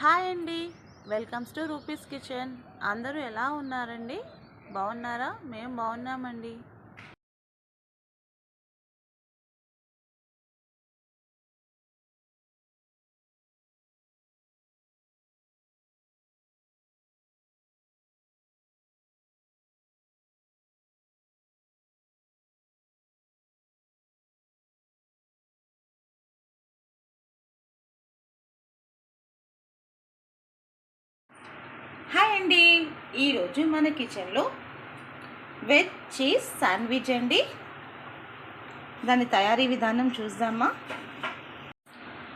Hi అండి. Welcomes to rupees kitchen. అందరూ ఎలా ఉన్నారండి? బాగున్నారా? మేము బాగున్నామండి. హాయ్ అండి. ఈరోజు మన కిచెన్లో వెజ్ చీజ్ శాండ్విచ్ అండి. దాని తయారీ విధానం చూద్దామా?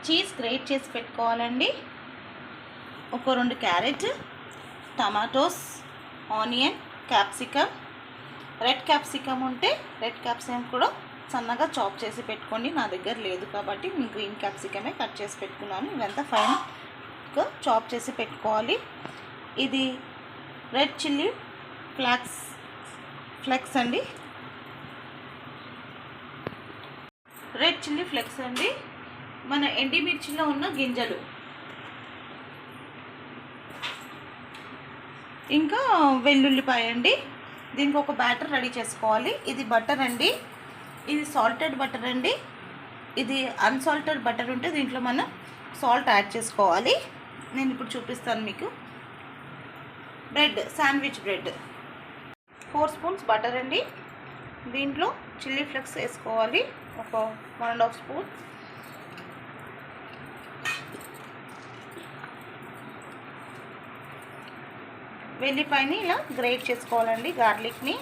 చీజ్ గ్రేట్ చేసి పెట్టుకోవాలండి. ఒక 2 carrot, tomatoes, onion, capsicum. Red capsicum ఉంటే రెడ్ క్యాప్సికమ్ కూడా సన్నగా చాప్ చేసి పెట్టుకోండి. నా దగ్గర లేదు కాబట్టి నేను గ్రీన్ క్యాప్సికమే కట్ చేసి పెట్టుకున్నాను. ఇవంతా ఫైన్గా చాప్ చేసి పెట్టుకోవాలి. ఇది రెడ్ చిల్లీ ఫ్లెక్స్ అండి. రెడ్ చిల్లీ ఫ్లెక్స్ అండి. మన ఎండిమిర్చిలో ఉన్న గింజలు. ఇంకా వెల్లుల్లిపాయ అండి. దీనికి ఒక బ్యాటర్ రెడీ చేసుకోవాలి. ఇది బటర్ అండి. ఇది సాల్టెడ్ బటర్ అండి. ఇది అన్సాల్టెడ్ బటర్ ఉంటే దీంట్లో మనం సాల్ట్ యాడ్ చేసుకోవాలి. నేను ఇప్పుడు చూపిస్తాను మీకు. శాండ్విచ్ బ్రెడ్ 4 స్పూన్స్ బటర్ అండి. దీంట్లో చిల్లీ ఫ్లేక్స్ వేసుకోవాలి. ఒక 1.5 స్పూన్. వెల్లిపాయని ఇలా గ్రేట్ చేసుకోవాలండి. గార్లిక్ని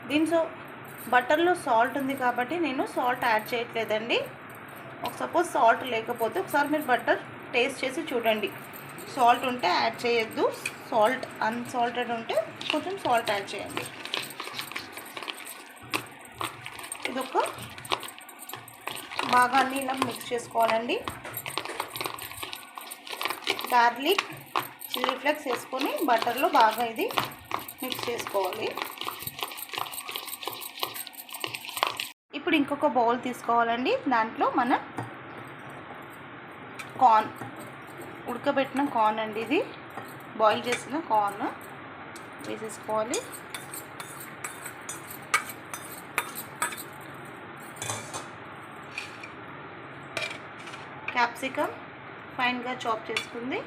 దీంట్లో బటర్లో సాల్ట్ ఉంది కాబట్టి నేను సాల్ట్ యాడ్ చేయట్లేదండి. సపోజ్ సాల్ట్ లేకపోతే ఒకసారి మీరు బటర్ టేస్ట్ చేసి చూడండి. సాల్ట్ ఉంటే యాడ్ చేయొద్దు. అన్సాల్టెడ్ ఉంటే కొంచెం సాల్ట్ యాడ్ చేయండి. ఇదొక బాగా అన్నీ ఇలా మిక్స్ చేసుకోవాలండి. గార్లిక్, చిల్లీ ఫ్లేక్స్ వేసుకొని బటర్లో బాగా ఇది మిక్స్ చేసుకోవాలి. ఇప్పుడు ఇంకొక బౌల్ తీసుకోవాలండి. దాంట్లో మనం ఉడకబెట్టిన కార్న్ అండి. ఇది బాయిల్ చేసిన కార్న్ వేసేసుకోవాలి. క్యాప్సికమ్ ఫైన్గా చాప్ చేసుకుంది.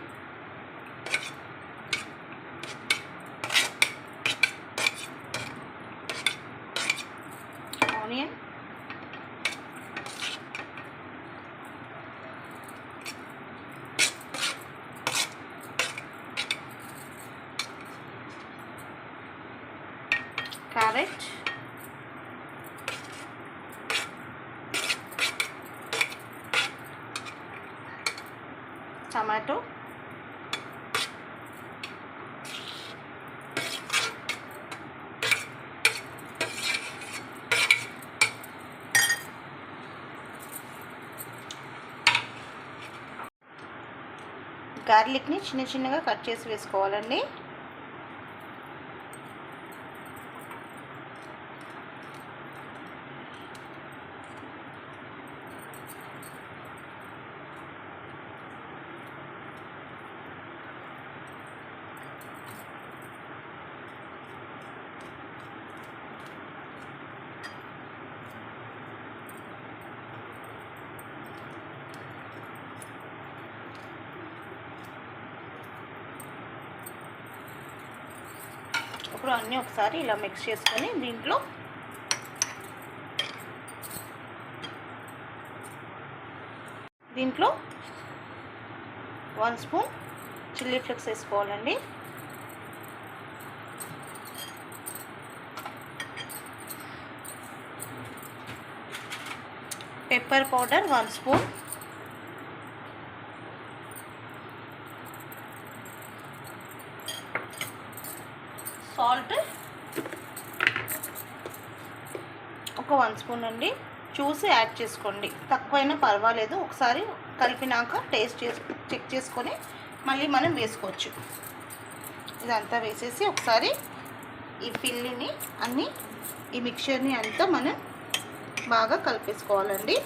ఆనియన్, క్యారెట్, టమాటో, గార్లిక్ని చిన్న చిన్నగా కట్ చేసి వేసుకోవాలండి. ఇప్పుడు అన్నీ ఒకసారి ఇలా మిక్స్ చేసుకొని దీంట్లో 1 స్పూన్ చిల్లీ ఫ్లేక్స్ వేసుకోవాలండి. పెప్పర్ పౌడర్ 1 స్పూన్, సాల్ట్ ఒక 1 స్పూన్ అండి. చూసి యాడ్ చేసుకోండి, తక్కువైనా పర్వాలేదు. ఒకసారి కలిపినాక టేస్ట్ చెక్ చేసుకొని మళ్ళీ మనం వేసుకోవచ్చు. ఇదంతా వేసేసి ఒకసారి ఈ ఫిల్లిని అన్నీ ఈ మిక్చర్ని అంతా మనం బాగా కలిపేసుకోవాలండి.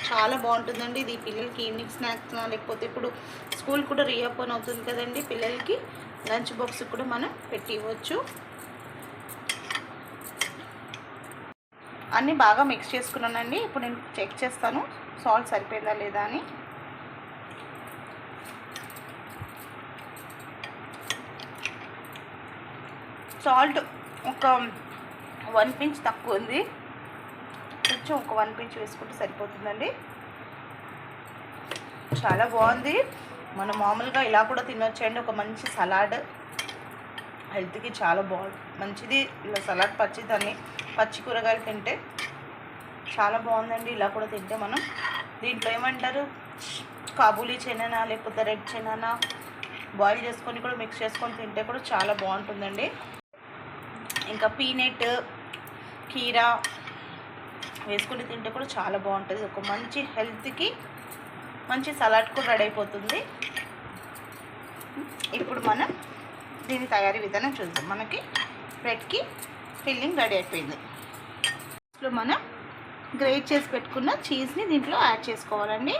చాలా బాగుంటుందండి ఇది పిల్లలకి ఈవినింగ్ స్నాక్స్, లేకపోతే ఇప్పుడు స్కూల్ కూడా రీఓపెన్ అవుతుంది కదండి, పిల్లలకి లంచ్ బాక్స్ కూడా మనం పెట్టి ఇవ్వచ్చు. అన్నీ బాగా మిక్స్ చేసుకున్నానండి. ఇప్పుడు నేను చెక్ చేస్తాను సాల్ట్ సరిపోయిందా లేదా అని. సాల్ట్ ఒక 1 పించ్ తక్కువ ఉంది, కొంచెం ఒక 1 పించ్ వేసుకుంటే సరిపోతుందండి. చాలా బాగుంది. మనం మామూలుగా ఇలా కూడా తినొచ్చండి. ఒక మంచి సలాడ్, హెల్త్కి చాలా మంచిది. ఇలా సలాడ్ పచ్చి కూరగాయలు తింటే చాలా బాగుందండి. ఇలా కూడా తింటే మనం దీంట్లో ఏమంటారు, కాబూలీ చనానా లేకపోతే రెడ్ చనానా బాయిల్ చేసుకొని కూడా మిక్స్ చేసుకొని తింటే కూడా చాలా బాగుంటుందండి. ఇంకా పీనట్, కీరా వేసుకొని తింటే కూడా చాలా బాగుంటుంది. ఒక మంచి హెల్త్కి మంచి సలాడ్ కూడా రెడీ అయిపోతుంది. ఇప్పుడు మనం దీని తయారీ విధానం చూద్దాం. మనకి బ్రెడ్కి ఫిల్లింగ్ రెడీ అయిపోయింది. ఇప్పుడు మనం గ్రేట్ చేసి పెట్టుకున్న చీజ్ని దీంట్లో యాడ్ చేసుకోవాలండి.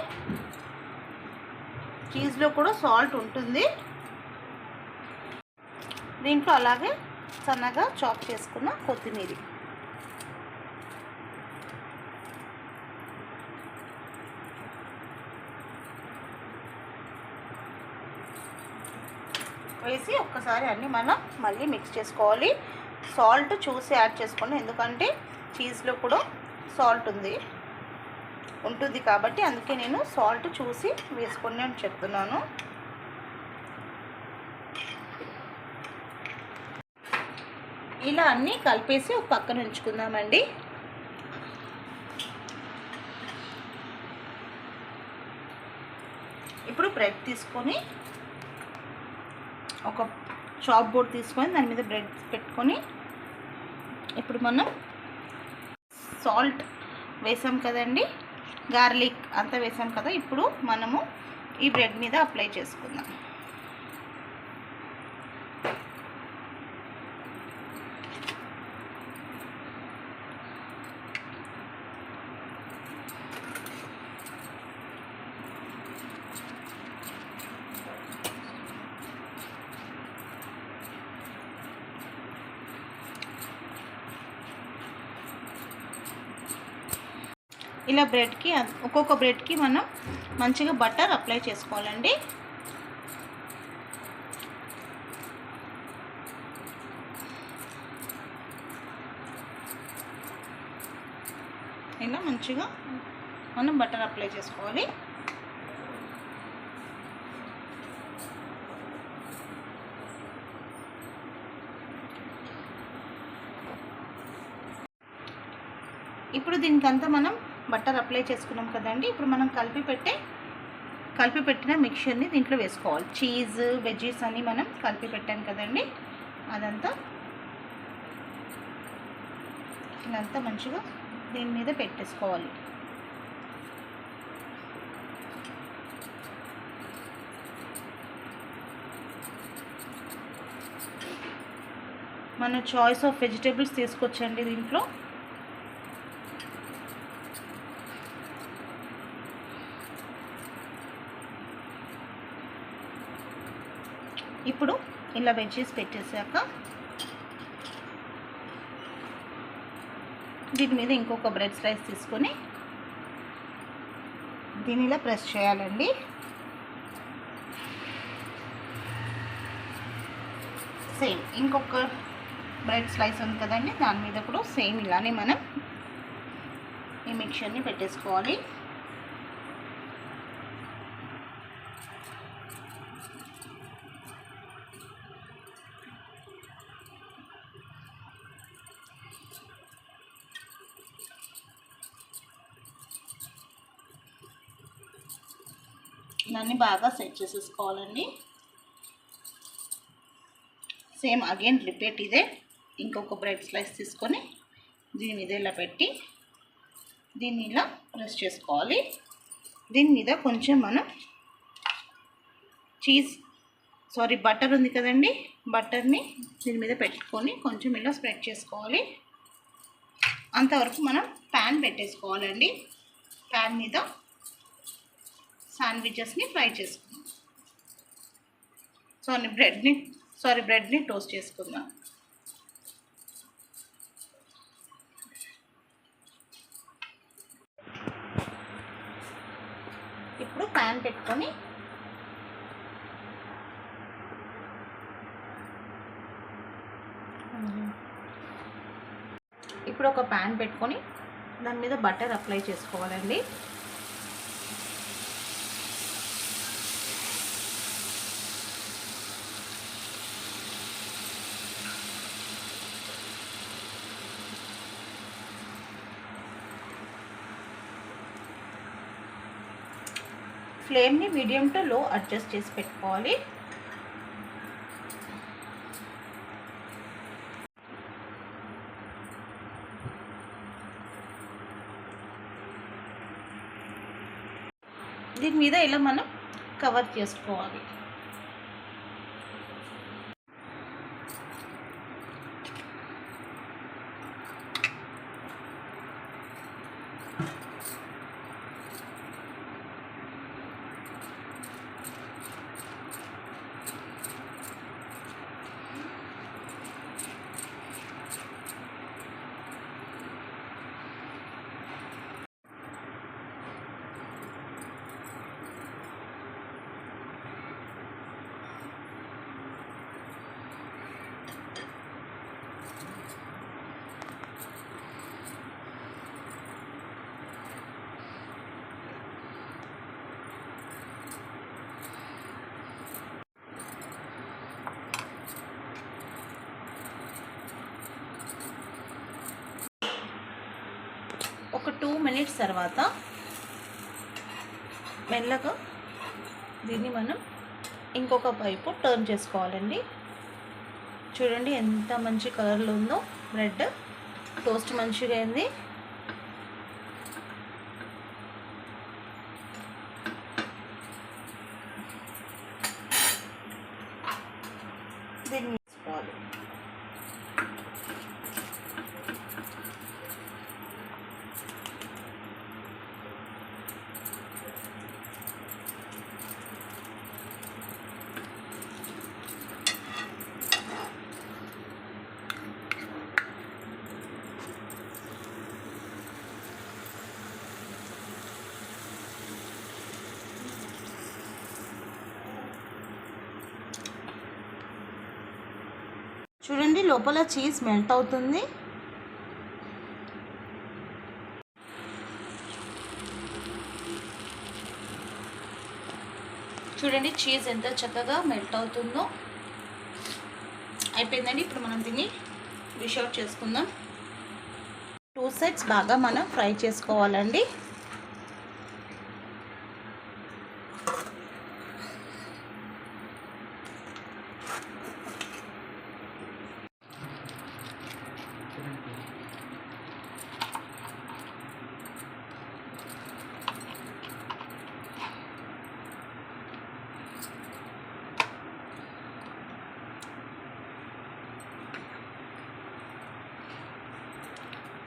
చీజ్లో కూడా సాల్ట్ ఉంటుంది. దీంట్లో అలాగే సన్నగా చాప్ చేసుకున్న కొత్తిమీర, వేసి ఒక్కసారి అన్నీ మనం మళ్ళీ మిక్స్ చేసుకోవాలి. సాల్ట్ చూసి యాడ్ చేసుకోండి, ఎందుకంటే చీజ్లో కూడా సాల్ట్ ఉంటుంది కాబట్టి అందుకే నేను సాల్ట్ చూసి వేసుకోండి అని చెప్తున్నాను. ఇలా అన్నీ కలిపేసి ఒక పక్కన ఉంచుకుందామండి. ఇప్పుడు బ్రెడ్ తీసుకొని ఒక చాప్ బోర్డ్ తీసుకొని దాని మీద బ్రెడ్ పెట్టుకొని, ఇప్పుడు మనం సాల్ట్ వేసాం కదండి, గార్లిక్ అంతా వేసాం కదా, ఇప్పుడు మనము ఈ బ్రెడ్ మీద అప్లై చేసుకుందాం. ఇలా బ్రెడ్కి ఒక్కొక్క బ్రెడ్కి మనం మంచిగా బటర్ అప్లై చేసుకోవాలండి. ఇలా మంచిగా మనం బటర్ అప్లై చేసుకోవాలి. ఇప్పుడు దీనికంతా మనం బటర్ అప్లై చేసుకున్నాం కదండి. ఇప్పుడు మనం కలిపి పెట్టిన మిక్చర్ని దీంట్లో వేసుకోవాలి. చీజ్, వెజ్జీస్ అని మనం కలిపి పెట్టాం కదండి, అదంతా ఇదంతా మంచిగా దీని మీద పెట్టేసుకోవాలి. మన చాయిస్ ఆఫ్ వెజిటేబుల్స్ తీసుకొచ్చండి దీంట్లో. ఇప్పుడు ఇలా వెజ్జీస్ పెట్టేసాక దీని మీద ఇంకొక బ్రెడ్ స్లైస్ తీసుకొని దీని ఇలా ప్రెస్ చేయాలండి. సేమ్ ఇంకొక బ్రెడ్ స్లైస్ ఉంది కదండి, దాని మీద కూడా సేమ్ ఇలానే మనం ఈ మిక్చర్ని పెట్టేసుకోవాలి. దాన్ని బాగా సెట్ చేసేసుకోవాలండి. సేమ్ అగైన్ రిపీట్ ఇదే. ఇంకొక బ్రెడ్ స్లైస్ తీసుకొని దీని మీద ఇలా పెట్టి దీన్ని ఇలా ప్రెస్ చేసుకోవాలి. దీని మీద కొంచెం మనం బటర్ ఉంది కదండి, బటర్ని దీని మీద పెట్టుకొని కొంచెం ఇలా స్ప్రెడ్ చేసుకోవాలి. అంతవరకు మనం ప్యాన్ పెట్టేసుకోవాలండి. ప్యాన్ మీద శాండ్విచెస్ని ఫ్రై చేసుకుందాం. బ్రెడ్ని టోస్ట్ చేసుకుందాం. ఇప్పుడు ప్యాన్ పెట్టుకొని ఒక ప్యాన్ పెట్టుకొని దాని మీద బటర్ అప్లై చేసుకోవాలండి. ఫ్లేమ్ని మీడియం టు లో అడ్జస్ట్ చేసి పెట్టుకోవాలి. దీని మీద ఇలా మనం కవర్ చేసుకోవాలి. ఒక 2 minutes తర్వాత మెల్లగా దీన్ని మనం ఇంకొక వైపు టర్న్ చేసుకోవాలండి. చూడండి ఎంత మంచి కలర్లో ఉందో బ్రెడ్. టోస్ట్ మంచిగా అయింది. దీన్ని తీసుకోవాలి. చూడండి లోపల చీజ్ మెల్ట్ అవుతుంది. చూడండి చీజ్ ఎంత చక్కగా మెల్ట్ అవుతుందో. అయిపోయిందండి. ఇప్పుడు మనం దీన్ని డిష్ అవుట్ చేసుకుందాం. 2 sides బాగా మనం ఫ్రై చేసుకోవాలండి.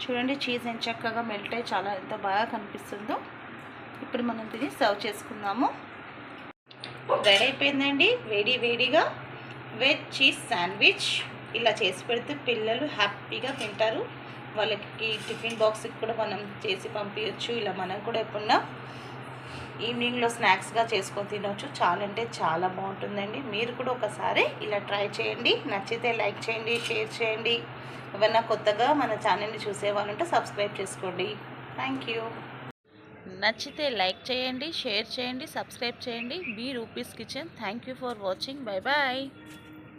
చూడండి చీజ్ ఎంత చక్కగా మెల్ట్ అయ్యి చాలా ఎంత బాగా కనిపిస్తుందో. ఇప్పుడు మనం దీన్ని సర్వ్ చేసుకుందాము. రెడీ అయిపోయిందండి వేడిగా వెజ్ చీజ్ శాండ్విచ్. ఇలా చేసి పెడితే పిల్లలు హ్యాపీగా తింటారు. వాళ్ళకి టిఫిన్ బాక్స్కి కూడా మనం చేసి పంపించవచ్చు. ఇలా మనం కూడా ఎప్పుడన్నా ఈవినింగ్లో స్నాక్స్గా చేసుకొని తినవచ్చు. చాలా అంటే చాలా బాగుంటుందండి. మీరు కూడా ఒకసారి ఇలా ట్రై చేయండి. నచ్చితే లైక్ చేయండి, షేర్ చేయండి. ఏమన్నా కొత్తగా మన ఛానల్ని చూసేవాళ్ళంటే సబ్స్క్రైబ్ చేసుకోండి. Thank you. నచ్చితే లైక్ చేయండి, షేర్ చేయండి, సబ్స్క్రైబ్ చేయండి. బీ రూపీస్ kitchen. Thank you for watching. Bye bye.